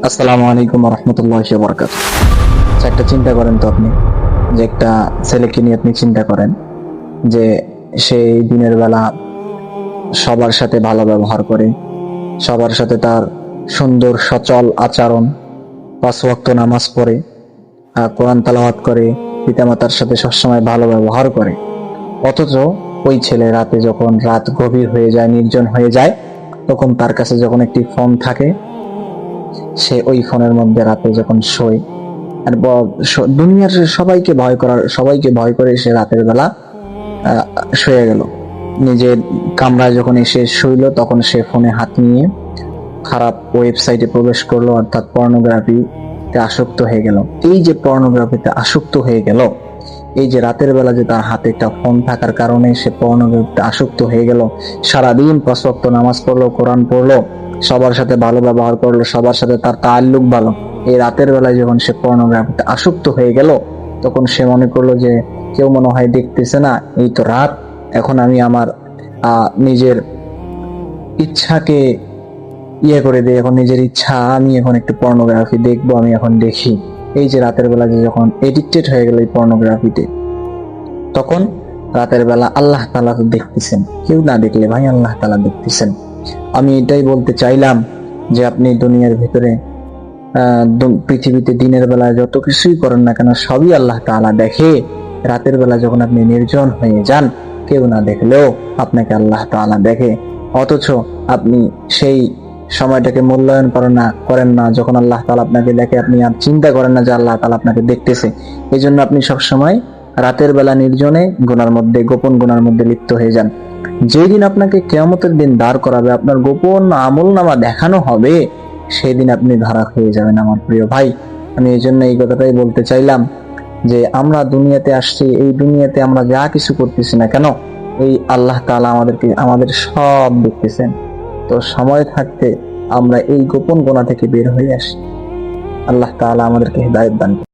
আসসালামু আলাইকুম রহমতুল্লাহি ওয়া বারাকাতুহু। একটা চিন্তা করেন তো আপনি, যে একটা ছেলেকে নিয়ে আপনি চিন্তা করেন যে সেই দিনের বেলা সবার সাথে ভালো ব্যবহার করে, সবার সাথে তার সুন্দর সচল আচরণ, 5 ওয়াক্ত নামাজ পড়ে, কোরআন তেলাওয়াত করে, পিতামাতার সাথে সবসময় ভালো ব্যবহার করে। অথচ ওই ছেলে রাতে যখন রাত গভীর হয়ে যায়, নির্জন হয়ে যায়, তখন তার কাছে যখন একটি ফোন থাকে, সে ওই ফোনের মধ্যে রাতে যখন শোয় আর দুনিয়ার সবাইকে ভয় করে সে রাতের বেলা শুয়ে গেল। নিজের কামরায় যখন এসে শুইল, তখন সে ফোনে হাত নিয়ে খারাপ ওয়েবসাইটে প্রবেশ করলো, অর্থাৎ পর্নোগ্রাফিতে আসক্ত হয়ে গেল। এই যে পর্নোগ্রাফিতে আসক্ত হয়ে গেল, এই যে রাতের বেলা যে তার হাতে একটা ফোন থাকার কারণে সে পর্নোগ্রাফিতে আসক্ত হয়ে গেল, সারাদিন 5 ওয়াক্ত নামাজ পড়লো, কোরআন পড়লো, সবার সাথে ভালো ব্যবহার করলো, সবার সাথে তার তাল্লুক ভালো। এই রাতের বেলায় যখন সে পর্নোগ্রাফিতে আসক্ত হয়ে গেল, তখন সে মনে করলো যে কেউ মনে হয় দেখতেছে না, এই তো রাত, এখন আমি আমার নিজের ইচ্ছাকে করে দিই, এখন নিজের ইচ্ছা, আমি এখন একটু পর্নোগ্রাফি দেখবো, আমি এখন দেখি। এই যে রাতের বেলা যে যখন এডিক্টেড হয়ে গেল এই পর্নোগ্রাফিতে, তখন রাতের বেলা আল্লাহ তাআলা তো দেখতেছেন, কেউ না দেখলে ভাই আল্লাহ তাআলা দেখতেছেন। আমি এটাই বলতে চাইলাম যে আপনি দুনিয়ার ভিতরে পৃথিবীতে দিনের বেলায় যত কিছুই করেন না কেন, সবই আল্লাহ তাআলা দেখে। রাতের বেলা যখন আপনি নির্জন হয়ে যান, কেউ না দেখলেও আপনাকে আল্লাহ তাআলা দেখে। অথচ আপনি সেই সময়টাকে মূল্যায়ন করেন না যখন আল্লাহ তাআলা আপনাকে দেখে। আপনি আর চিন্তা করেন না যে আল্লাহ তাআলা আপনাকে দেখতেছে। এই জন্য আপনি সবসময় রাতের বেলা নির্জনে গুনার মধ্যে, গোপন গুনার মধ্যে লিপ্ত হয়ে যান। যেদিন আপনাকে কিয়ামতের দিন দাঁড় করাবে, আপনার গোপন আমলনামা দেখানো হবে, সেই দিন আপনি ধরা খেয়ে যাবেন আমার প্রিয় ভাই। আমি এই জন্য এই কথাটাই বলতে চাইলাম যে আমরা দুনিয়াতে আসছি, এই দুনিয়াতে আমরা যা কিছু করতেছি না কেন, এই আল্লাহ তাআলা আমাদের সব দেখতেছেন। তো সময় থাকতে আমরা এই গোপন গুনাহ থেকে বের হয়ে আসি। আল্লাহ তাআলা আমাদেরকে হিদায়াত দান করুন।